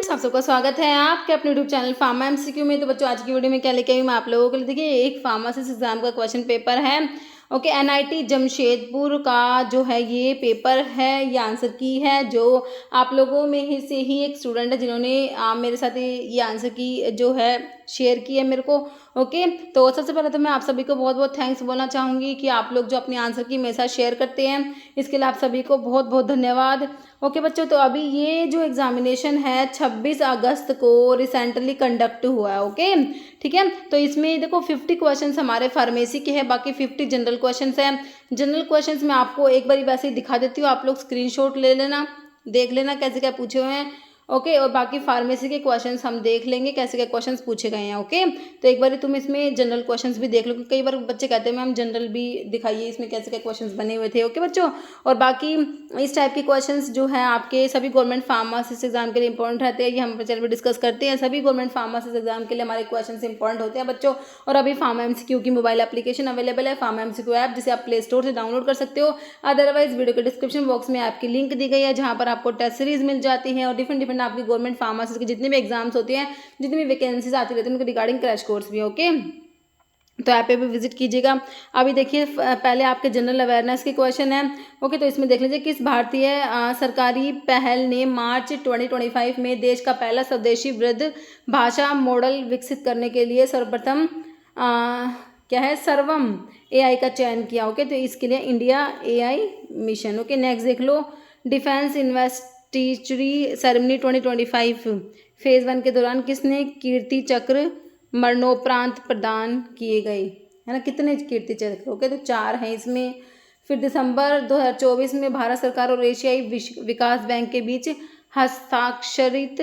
Friends, आप सबका स्वागत है आपके अपने यूट्यूब चैनल फार्मा एमसीक्यू में। तो बच्चों, आज की वीडियो में क्या लेके आई हूँ मैं आप लोगों के लिए। देखिए, एक फार्मासिस्ट एग्जाम का क्वेश्चन पेपर है। ओके, एनआईटी जमशेदपुर का जो है ये पेपर है, ये आंसर की है। जो आप लोगों में ही से ही एक स्टूडेंट है जिन्होंने मेरे साथ ये आंसर की जो है शेयर की है मेरे को। ओके, तो सबसे पहले तो मैं आप सभी को बहुत बहुत थैंक्स बोलना चाहूँगी कि आप लोग जो अपनी आंसर की मेरे साथ शेयर करते हैं, इसके लिए आप सभी को बहुत बहुत धन्यवाद। ओके बच्चों, तो अभी ये जो एग्जामिनेशन है 26 अगस्त को रिसेंटली कंडक्ट हुआ है। ओके, ठीक है। तो इसमें देखो 50 क्वेश्चंस हमारे फार्मेसी के हैं, बाकी 50 जनरल क्वेश्चंस हैं। जनरल क्वेश्चंस मैं आपको एक बार वैसे ही दिखा देती हूँ, आप लोग स्क्रीनशॉट ले लेना, देख लेना कैसे क्या पूछे हुए हैं। ओके, और बाकी फार्मेसी के क्वेश्चंस हम देख लेंगे कैसे क्या क्वेश्चंस पूछे गए हैं। ओके, तो एक बार तुम इसमें जनरल क्वेश्चंस भी देख लो, क्योंकि कई बार बच्चे कहते हैं मैम जनरल भी दिखाइए, इसमें कैसे क्या क्वेश्चंस बने हुए थे। ओके बच्चों, और बाकी इस टाइप के क्वेश्चंस जो है आपके सभी गवर्नमेंट फार्मासिस्ट एग्जाम के लिए इंपॉर्टेंट रहते हैं, ये हम चैनल पर डिस्कस करते हैं। सभी गवर्नमेंट फार्मासिस्ट एग्जाम के लिए हमारे क्वेश्चन इंपॉर्टेंट होते हैं बच्चों। और अभी फार्मा एमसीक्यू की मोबाइल एप्लीकेशन अवेलेबल है, फार्मा एमसीक्यू ऐप, जिसे आप प्ले स्टोर से डाउनलोड कर सकते हो। अदरवाइज वीडियो के डिस्क्रिप्शन बॉक्स में आपकी लिंक दी गई है, जहाँ पर आपको टेस्ट सीरीज मिल जाती है और डिफरेंट आपकी गवर्नमेंट फार्मासिस्ट के जितने भी एग्जाम्स होते हैं, जितनी भी वैकेंसीज आती रहती है, उनके रिगार्डिंग क्रैश कोर्स भी। ओके, तो ऐप पे भी विजिट कीजिएगा। अभी देखिए, पहले आपके जनरल अवेयरनेस के क्वेश्चन है। ओके, तो इसमें देख लीजिए, किस भारतीय सरकारी पहल ने मार्च 2025 में देश का पहला स्वदेशी वृद्ध भाषा मॉडल विकसित करने के लिए सर्वप्रथम क्या है, सर्वम एआई का चयन किया। ओके, तो इसके लिए India AI mission. Okay, next देख लो, डिफेंस इन्वेस्टिचरी सेरेमनी 2025 फेज 1 के दौरान किसने कीर्ति चक्र मरणोपरांत प्रदान किए गए, है ना, कितने कीर्ति चक्र। ओके, तो 4 हैं इसमें। फिर दिसंबर 2024 में भारत सरकार और एशियाई विकास बैंक के बीच हस्ताक्षरित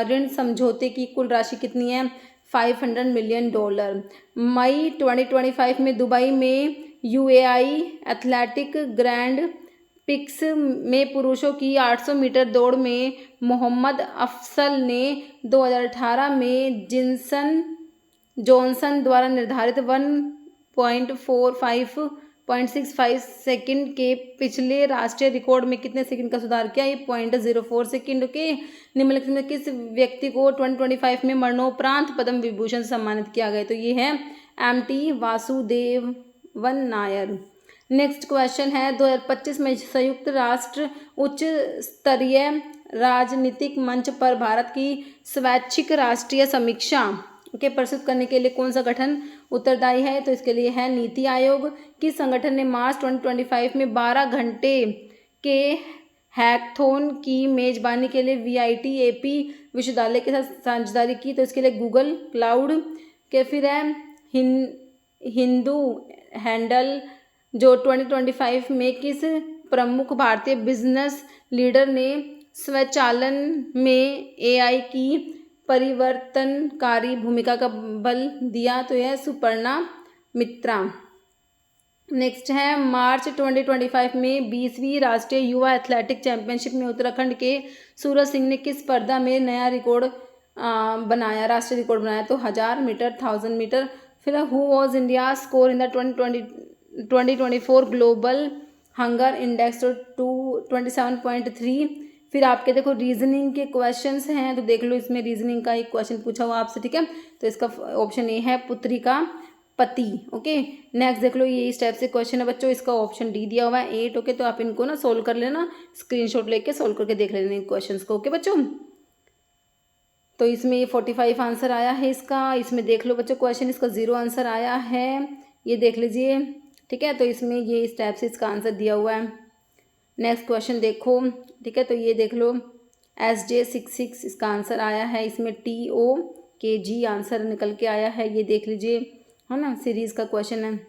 ऋण समझौते की कुल राशि कितनी है, $500 मिलियन। मई 2025 में दुबई में यूएई एथलेटिक ग्रैंड पिक्स में पुरुषों की 800 मीटर दौड़ में मोहम्मद अफसल ने 2018 में जॉनसन द्वारा निर्धारित 1.65 सेकंड के पिछले राष्ट्रीय रिकॉर्ड में कितने सेकंड का सुधार किया, ये 0.04 सेकंड के। निम्नलिखित में किस व्यक्ति को 2025 में मरणोपरांत पद्म विभूषण से सम्मानित किया गया, तो ये है MT Vasudevan Nair. Next question है, 2025 में संयुक्त राष्ट्र उच्च स्तरीय राजनीतिक मंच पर भारत की स्वैच्छिक राष्ट्रीय समीक्षा के प्रस्तुत करने के लिए कौन सा गठन उत्तरदायी है, तो इसके लिए है नीति आयोग। किस संगठन ने मार्च 2025 में 12 घंटे के हैकथॉन की मेजबानी के लिए VIT-AP विश्वविद्यालय के साथ साझेदारी की, तो इसके लिए गूगल क्लाउड के। फिर है हिंदू हैंडल जो 2025 में किस प्रमुख भारतीय बिजनेस लीडर ने स्वचालन में AI की परिवर्तनकारी भूमिका का बल दिया, तो यह सुपर्णा मित्रा। नेक्स्ट है, मार्च 2025 में 20वीं राष्ट्रीय युवा एथलेटिक चैंपियनशिप में उत्तराखंड के सूरज सिंह ने किस स्पर्धा में नया रिकॉर्ड बनाया, राष्ट्रीय रिकॉर्ड बनाया, तो 1000 मीटर, 1000 मीटर। फिर who was India score in the 2024 global hunger index to 27.3। फिर आपके देखो रीजनिंग के क्वेश्चंस हैं, तो देख लो, इसमें रीजनिंग का एक क्वेश्चन पूछा हुआ आपसे, ठीक है। तो इसका ऑप्शन ए है पुत्री का पति। ओके, नेक्स्ट देख लो, ये इस टाइप से क्वेश्चन है बच्चों, इसका ऑप्शन डी दिया हुआ है 8। ओके, तो आप इनको ना सोल्व कर लेना, स्क्रीनशॉट लेके सोल्व करके देख लेना इन क्वेश्चन को। ओके बच्चों, तो इसमें 45 आंसर आया है इसका। इसमें देख लो बच्चों, क्वेश्चन इसका 0 आंसर आया है, ये देख लीजिए, ठीक है। तो इसमें ये इस टाइप से इसका आंसर दिया हुआ है। नेक्स्ट क्वेश्चन देखो, ठीक है, तो ये देख लो, SJ66 इसका आंसर आया है, इसमें TOKG आंसर निकल के आया है, ये देख लीजिए, है ना, सीरीज़ का क्वेश्चन है,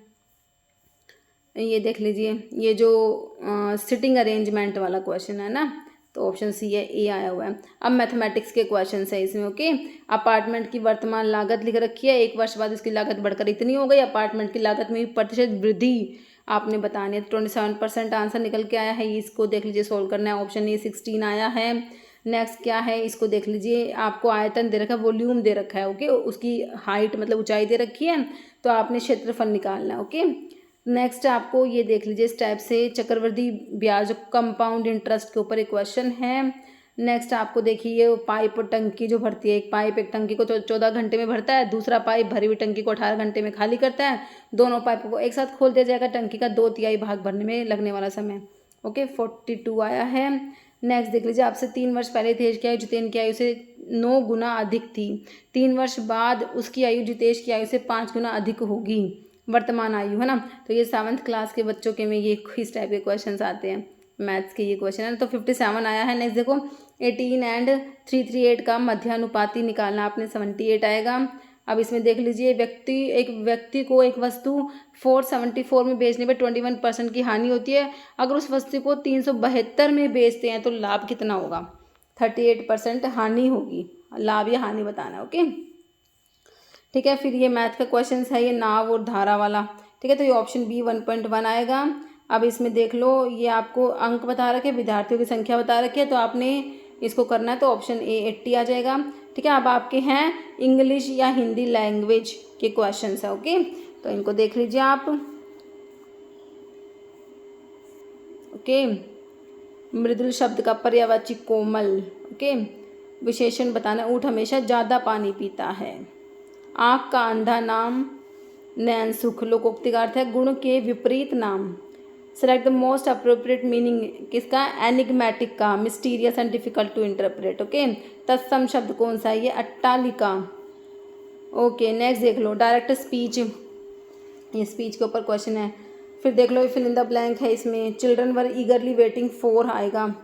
ये देख लीजिए, ये जो सिटिंग अरेंजमेंट वाला क्वेश्चन है ना, तो ऑप्शन सी है, ए आया हुआ है। अब मैथमेटिक्स के क्वेश्चन है इसमें। ओके, अपार्टमेंट की वर्तमान लागत लिख रखी है, 1 वर्ष बाद इसकी लागत बढ़कर इतनी हो गई। अपार्टमेंट की लागत में भी प्रतिशत वृद्धि आपने बतानी है, 27% आंसर निकल के आया है, इसको देख लीजिए, सोल्व करना है। ऑप्शन ए 16 आया है। नेक्स्ट क्या है, इसको देख लीजिए, आपको आयतन दे रखा है, वॉल्यूम दे रखा है। ओके, उसकी हाइट मतलब ऊंचाई दे रखी है, तो आपने क्षेत्रफल निकालना है। ओके, नेक्स्ट आपको ये देख लीजिए, इस टाइप से चक्रवृद्धि ब्याज कंपाउंड इंटरेस्ट के ऊपर एक क्वेश्चन है। नेक्स्ट आपको देखिए वो पाइप और टंकी जो भरती है, एक पाइप एक टंकी को 14 घंटे में भरता है, दूसरा पाइप भरी हुई टंकी को 18 घंटे में खाली करता है। दोनों पाइपों को एक साथ खोल दिया जाएगा, टंकी का 2/3 भाग भरने में लगने वाला समय। ओके 42 आया है। नेक्स्ट देख लीजिए, आपसे 3 वर्ष पहले थे की आयु जितेन की आयु से 9 गुना अधिक थी। 3 वर्ष बाद उसकी आयु जितेश की आयु से 5 गुना अधिक होगी, वर्तमान आयु, है ना। तो ये 7th क्लास के बच्चों के में ये इस टाइप के क्वेश्चन आते हैं, मैथ्स के ये क्वेश्चन है। तो 57 आया है। नेक्स्ट देखो 18 एंड 338 का मध्यानुपाती निकालना, आपने 78 आएगा। अब इसमें देख लीजिए, एक व्यक्ति को एक वस्तु 474 में बेचने पे 21% की हानि होती है। अगर उस वस्तु को 372 में बेचते हैं तो लाभ कितना होगा? 38% हानि होगी। लाभ या हानि बताना, ओके ठीक है। फिर ये मैथ का क्वेश्चन है, ये नाव और धारा वाला, ठीक है। तो ये ऑप्शन बी 1.1 आएगा। अब इसमें देख लो, ये आपको अंक बता रखे, विद्यार्थियों की संख्या बता रखी है, तो आपने इसको करना है, तो ऑप्शन ए 80 आ जाएगा, ठीक है। अब आपके हैं इंग्लिश या हिंदी लैंग्वेज के क्वेश्चंस है, ओके। तो इनको देख लीजिए आप, ओके। मृदुल शब्द का पर्यायवाची कोमल, ओके। विशेषण बताना, ऊँट हमेशा ज़्यादा पानी पीता है। आँख का अंधा नाम नैन सुख, लोकोक्ति का अर्थ है गुण के विपरीत नाम। Select the most appropriate meaning, किसका? एनिग्मेटिक का, mysterious and difficult to interpret, okay. तत्सम शब्द कौन सा है? ये अट्टालिका, ओके। नेक्स्ट देख लो डायरेक्ट स्पीच, ये स्पीच के ऊपर क्वेश्चन है। फिर देख लो फिल इन द ब्लैंक है, इसमें चिल्ड्रन वर ईगरली वेटिंग फॉर आएगा।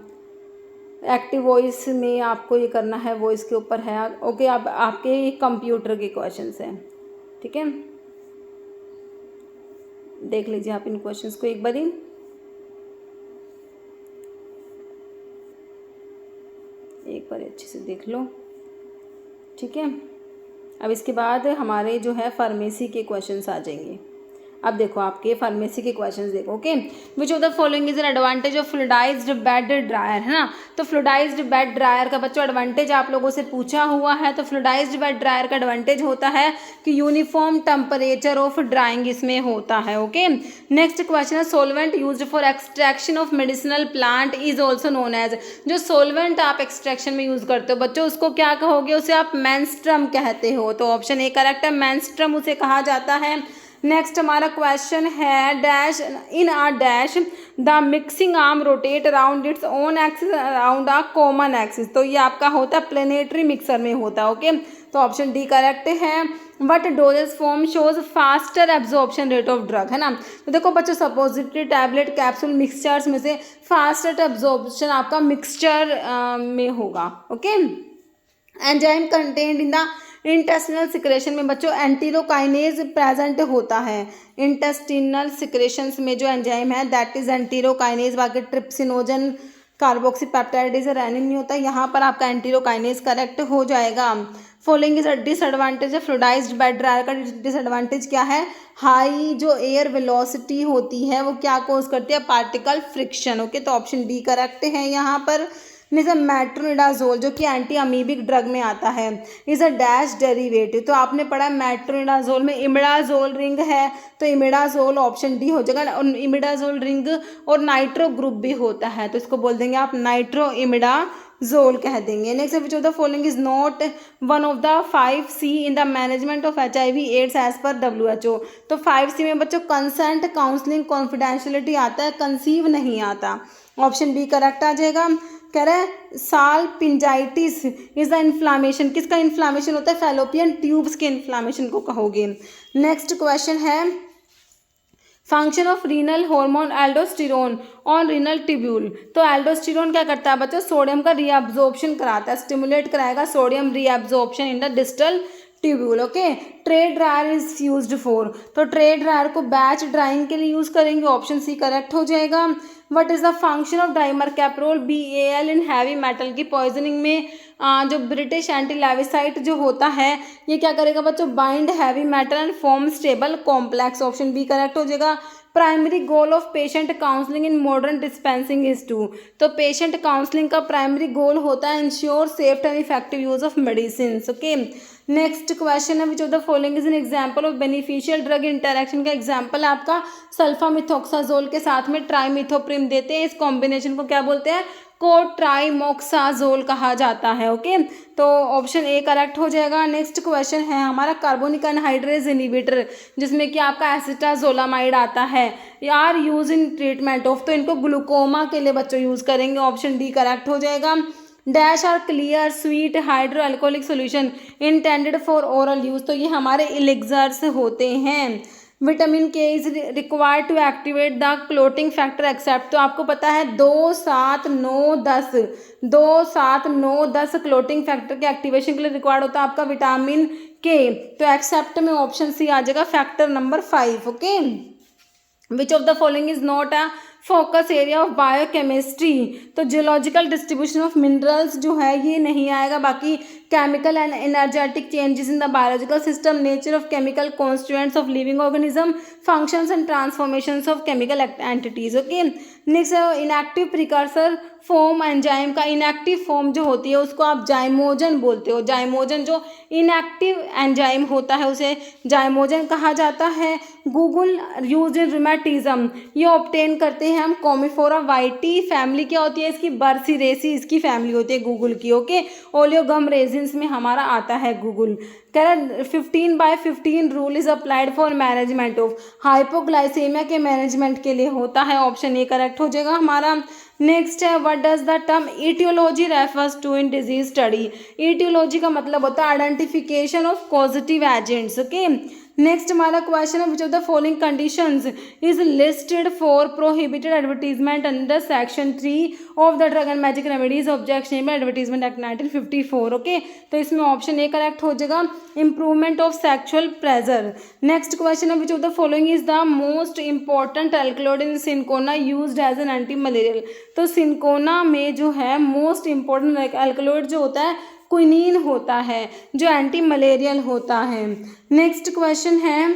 एक्टिव वॉइस में आपको ये करना है, वॉइस के ऊपर है, ओके। अब आपके कंप्यूटर के क्वेश्चंस हैं, ठीक है। देख लीजिए आप इन क्वेश्चंस को एक बारी, अच्छे से देख लो, ठीक है। अब इसके बाद हमारे जो है फार्मेसी के क्वेश्चंस आ जाएंगे। अब देखो आपके फार्मेसी के क्वेश्चंस देखो, okay. Which of the following is an advantage of fluidised bed dryer, है ना। तो फ्लूइडाइज्ड बेड ड्रायर का बच्चों एडवांटेज आप लोगों से पूछा हुआ है। तो फ्लूइडाइज्ड बेड ड्रायर का एडवांटेज होता है कि यूनिफॉर्म टेम्परेचर ऑफ ड्राइंग इसमें होता है, ओके। नेक्स्ट क्वेश्चन है, solvent used for extraction of medicinal plant is also known as, जो सोलवेंट आप एक्सट्रैक्शन में यूज करते हो बच्चों, उसको क्या कहोगे? उसे आप मेंस्ट्रम कहते हो। तो ऑप्शन ए करेक्ट है, मेंस्ट्रम उसे कहा जाता है। नेक्स्ट हमारा क्वेश्चन है, dash in a dash the mixing arm rotate around its own axis around a common axis. तो ये आपका होता है प्लेनेटरी मिक्सर में होता है, ओके। तो ऑप्शन डी करेक्ट है। But doses form shows faster absorption rate of drug, है ना। तो देखो बच्चों, सपोजिटरी टैबलेट कैप्सूल मिक्सचर्स में से फास्टर एब्जॉर्प्शन आपका मिक्सचर में होगा, okay. Enzyme content in the intestinal secretion में बच्चों एंटीरोकाइनेज प्रेजेंट होता है। इंटेस्टिनल सिक्रेशंस में जो एंजाइम है दैट इज एंटीरोकाइनेज, बाकी ट्रिप्सिनोजन कार्बोक्सीपेप्टाइड इज रेनिन नहीं होता, यहाँ पर आपका एंटीरोकाइनेज करेक्ट हो जाएगा। फॉलोइंग इज अ डिसएडवांटेज है फ्लूइडाइज्ड बेड ड्रायर का डिसएडवांटेज क्या है? हाई जो एयर वेलोसिटी होती है वो क्या कॉज करती है? Particle friction, okay. तो ऑप्शन बी करेक्ट है यहाँ पर। जैसे मेट्रोनिडाजोल जो कि एंटी अमीबिक ड्रग में आता है, इज अ डैश डेरिवेटिव। तो आपने पढ़ा मेट्रोनिडाजोल में इमिडाजोल रिंग है, तो इमिडाजोल ऑप्शन डी हो जाएगा। और इमिडाजोल रिंग और नाइट्रो ग्रुप भी होता है, तो इसको बोल देंगे आप नाइट्रो इमिडाजोल कह देंगे। Next, which of the following is not one of the 5C in the management of HIV AIDS as per WHO। तो 5C में बच्चों कंसेंट, काउंसलिंग, कॉन्फिडेंशियलिटी आता है, कंसीव नहीं आता। ऑप्शन बी करेक्ट आ जाएगा। कह रहा है साल्पिंजाइटिस इज द इन्फ्लामेशन, किसका इन्फ्लामेशन होता है? फैलोपियन ट्यूब्स के इन्फ्लामेशन को कहोगे। नेक्स्ट क्वेश्चन है, function of renal hormone aldosterone on renal tubule. तो एल्डोस्टेरोन क्या करता है बच्चों? सोडियम का रीअब्जॉर्प्शन कराता है, स्टिमुलेट कराएगा sodium reabsorption in the distal tubule, okay. Tray dryer is used for, तो ट्रे ड्रायर को बैच ड्राइंग के लिए यूज करेंगे, ऑप्शन सी करेक्ट हो जाएगा। What is the function of डाइमरकैप्रोल BAL in heavy metal की पॉइजनिंग में? जो ब्रिटिश एंटी लेविसाइट जो होता है ये क्या करेगा बच्चों? Bind heavy metal and form stable complex, option B correct हो जाएगा। Primary goal of patient counselling in modern dispensing is to, तो पेशेंट काउंसलिंग का प्राइमरी गोल होता है ensure safe and effective use of medicine, okay. Next question है, which of the following is an example of beneficial drug interaction का example आपका sulfamethoxazole के साथ में ट्राइमिथोप्रिम देते हैं, इस कॉम्बिनेशन को क्या बोलते हैं? को ट्राइमोक्साजोल कहा जाता है। ओके, तो ऑप्शन ए करेक्ट हो जाएगा। नेक्स्ट क्वेश्चन है हमारा कार्बोनिक एनहाइड्रेज इनहिबिटर, जिसमें कि आपका एसिटाजोलामाइड आता है, are used in treatment of, तो इनको ग्लूकोमा के लिए बच्चों यूज करेंगे। ऑप्शन डी करेक्ट हो जाएगा। Dash are clear sweet hydro alcoholic solution intended for oral use, तो ये हमारे एलिक्सर्स होते हैं। Vitamin K is required to activate the clotting factor except, तो आपको पता है 2, 7, 9, 10 2, 7, 9, 10 क्लोटिंग फैक्टर के एक्टिवेशन के लिए रिक्वायर्ड होता है आपका विटामिन के, तो एक्सेप्ट में ऑप्शन सी आ जाएगा factor number 5। Okay, which of the following is not a focus area of biochemistry, तो जियोलॉजिकल डिस्ट्रीब्यूशन ऑफ मिनरल्स जो है ये नहीं आएगा। बाकी chemical and energetic changes in the biological system, nature of chemical constituents of living organism, functions and transformations of chemical entities. Okay, next inactive precursor form enzyme का, inactive form जो होती है उसको आप जाइमोजन बोलते हो। जाइमोजन जो inactive enzyme होता है उसे जाइमोजन कहा जाता है। गूगल यूज इन रूमेटिज्म, ये ऑब्टेन करते हैं हम कॉमिफोरा वाइटी, फैमिली क्या होती है इसकी, बर्सीरेसी इसकी फैमिली होती है गूगल की। ओके, ओलियोगम रेजिन्स में हमारा आता है गूगल। कह रहा 15/15 rule is applied for management of, hypoglycaemia के मैनेजमेंट के लिए होता है। ऑप्शन ए करेक्ट हो जाएगा हमारा। नेक्स्ट है what does the term etiology refers to in disease study, etiology का मतलब होता है identification of positive agents. Okay, next हमारा क्वेश्चन है which of the following conditions is listed for prohibited advertisement under section 3 of the drug and magic remedies objection advertisement act 1954। Okay, तो इसमें option A correct हो जाएगा, improvement of sexual pleasure. Next question है which of the following is the most important alkaloid in cinchona used as an anti malarial, तो cinchona में जो है most important alkaloid जो होता है क्विनीन होता है जो एंटी मलेरियल होता है। नेक्स्ट क्वेश्चन है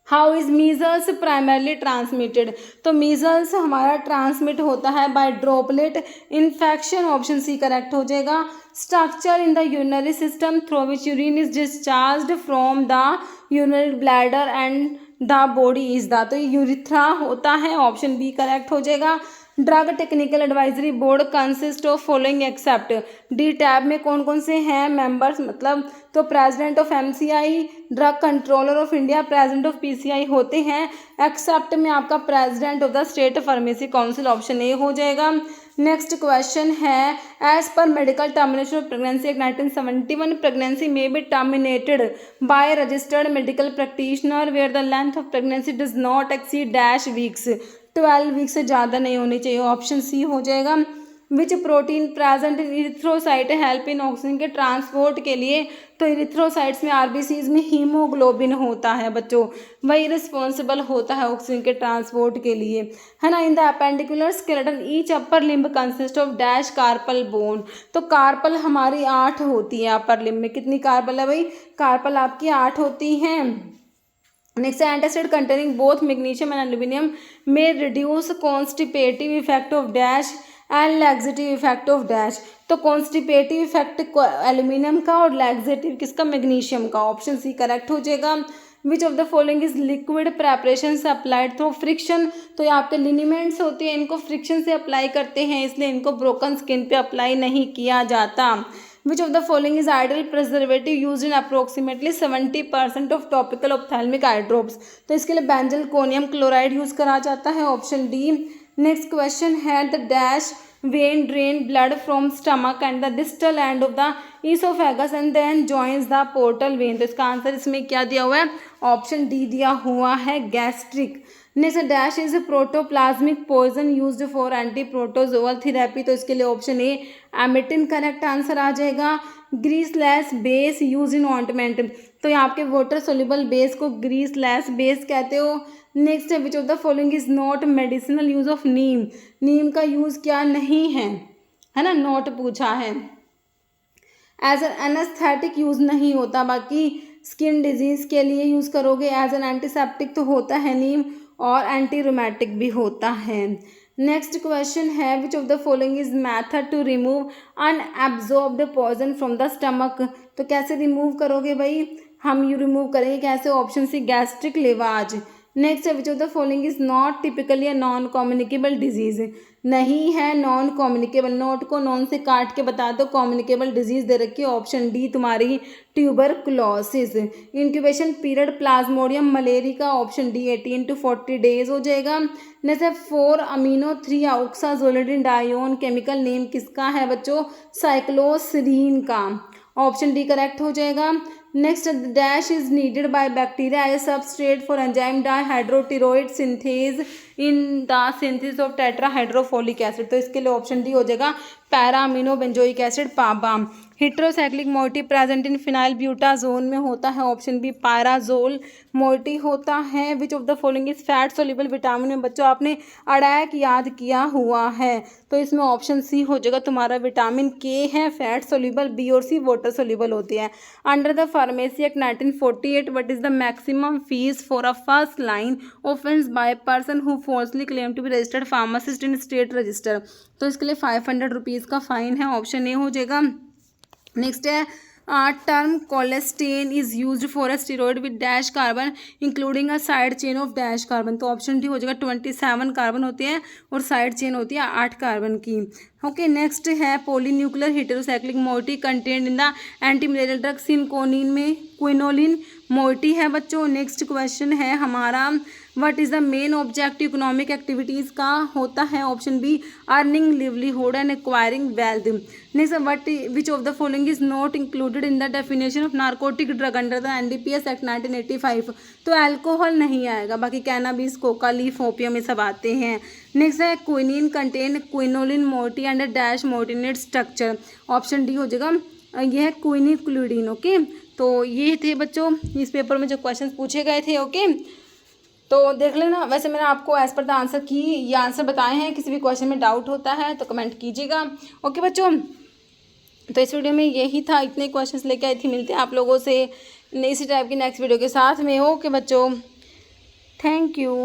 how is measles primarily transmitted, तो मीजल्स हमारा ट्रांसमिट होता है by droplet infection. Option C correct हो जाएगा। Structure in the urinary system through which urine is discharged from the urinary bladder and the body is the, तो urethra होता है। Option B correct हो जाएगा। Drug technical advisory board consist of following except, D TAB में कौन कौन से हैं मेंबर्स, मतलब तो president of MCI, drug controller of India, president of PCI होते हैं। एक्सेप्ट में आपका president of the state pharmacy council, option A हो जाएगा। नेक्स्ट क्वेश्चन है as per medical termination of pregnancy act 1971 pregnancy may be terminated by registered medical practitioner where the length of pregnancy does not exceed dash weeks, 12 week से ज़्यादा नहीं होनी चाहिए। Option C हो जाएगा। Which protein present in erythrocyte help in oxygen के transport के लिए, तो इरिथ्रोसाइट्स में आरबीसीज में हीमोग्लोबिन होता है बच्चों, वही रिस्पॉन्सिबल होता है ऑक्सीजन के ट्रांसपोर्ट के लिए, है ना। In the appendicular skeleton each upper limb consist of dash carpal bone, तो कार्पल हमारी 8 होती है अपर लिम्ब में। कितनी कार्पल है भाई, कार्पल आपकी 8 होती हैं। Next antacid containing both magnesium and aluminium may reduce constipative effect of dash and laxative effect of dash, तो कॉन्स्टिपेटिव इफेक्ट एल्यूमिनियम का और लैक्सेटिव किसका, मैग्नीशियम का। ऑप्शन सी करेक्ट हो जाएगा। विच of the following is liquid preparation applied through friction, तो ये आपके लिनीमेंट्स होते हैं इनको फ्रिक्शन से अप्लाई करते हैं, इसलिए इनको ब्रोकन स्किन पे अप्लाई नहीं किया जाता। Which of the following is ideal preservative used in approximately 70% of topical ophthalmic eye drops, तो इसके लिए बेंजलकोनियम क्लोराइड यूज करा जाता है। Option D. नेक्स्ट क्वेश्चन है the dash vein drain blood from stomach and the distal end of the oesophagus and then joins the portal vein, तो इसका answer इसमें क्या दिया हुआ है, ऑप्शन डी दिया हुआ है gastric. Next dash is protoplasmic poison used for anti protozoal therapy, तो इसके लिए option A emetine correct answer आ जाएगा। Greaseless base use in ointment, तो यहाँ आपके वाटर सोल्यूबल बेस को ग्रीसलेस बेस कहते हो। नेक्स्ट है which of the following is not medicinal use of neem, नीम का यूज क्या नहीं है ना, नॉट पूछा है। एज एन एनेस्थेटिक यूज नहीं होता, बाकी स्किन डिजीज के लिए यूज करोगे। एज एन एंटीसेप्टिक तो होता है नीम, और एंटी रोमैटिक भी होता है। नेक्स्ट क्वेश्चन है which of the following is method to remove unabsorbed poison from the stomach, तो कैसे रिमूव करोगे भाई, हम यू रिमूव करेंगे कैसे, ऑप्शन सी गैस्ट्रिक लेवाज, नेक्स्ट है which of the following is not typically a non communicable disease, नहीं है नॉन कम्युनिकेबल, नोट को नॉन से काट के बता दो, कम्युनिकेबल डिजीज दे रखी है ऑप्शन डी तुम्हारी tuberculosis. Incubation period Plasmodium malariae का ऑप्शन डी 18 to 40 डेज हो जाएगा। नेक्स्ट है 4-amino-3 ऑक्साजोलिडिन डायोन केमिकल नेम किसका है बच्चों, साइक्लोसिरीन का, ऑप्शन डी करेक्ट हो जाएगा। Next dash is needed by bacteria as substrate for enzyme dihydropteroate synthase in the synthesis of tetrahydrofolic acid, तो इसके लिए ऑप्शन डी हो जाएगा para amino benzoic acid PABA. Heterocyclic moiety present in phenyl butazone में होता है option B pyrazole moiety होता है। Which of the following is fat soluble vitamin में बच्चों आपने अडैक याद किया हुआ है, तो इसमें ऑप्शन सी हो जाएगा तुम्हारा विटामिन के है फैट सोल्यूबल, बी और सी वाटर सोल्यूबल होती है। Under the pharmacy act 1948 what is the maximum fees for a first line offence by person who falsely claim to be registered pharmacist in state register, तो इसके लिए 500 rupees का fine है, option A हो जाएगा। Next है term cholestane is used for a steroid with dash carbon including a side chain of dash carbon, तो option D हो जाएगा 27 कार्बन होती है और साइड चेन होती है 8 कार्बन की। ओके नेक्स्ट है polynuclear heterocyclic moiety content in the anti malarial drug cinchonine में क्विनोलिन मोइटी है बच्चों। नेक्स्ट क्वेश्चन है हमारा what is the main objective economic activities का होता है option B earning livelihood and acquiring wealth. Next what which of the following is not included in the definition of narcotic drug under the NDPS act 1985, तो alcohol नहीं आएगा, बाकी cannabis Coca leaf opium ये सब आते हैं। Next है quinine contain quinoline moiety and dash मोइटिनेट स्ट्रक्चर, ऑप्शन डी हो जाएगा यह है क्विनिक्लूडिन। ओके तो ये थे बच्चों इस पेपर में जो क्वेश्चन पूछे गए थे। ओके तो देख लेना, वैसे मैंने आपको एज पर द आंसर की ये आंसर बताए हैं, किसी भी क्वेश्चन में डाउट होता है तो कमेंट कीजिएगा। ओके बच्चों तो इस वीडियो में यही था, इतने क्वेश्चंस लेके आई थी, मिलते हैं आप लोगों से इसी टाइप की नेक्स्ट वीडियो के साथ में। ओके बच्चों थैंक यू।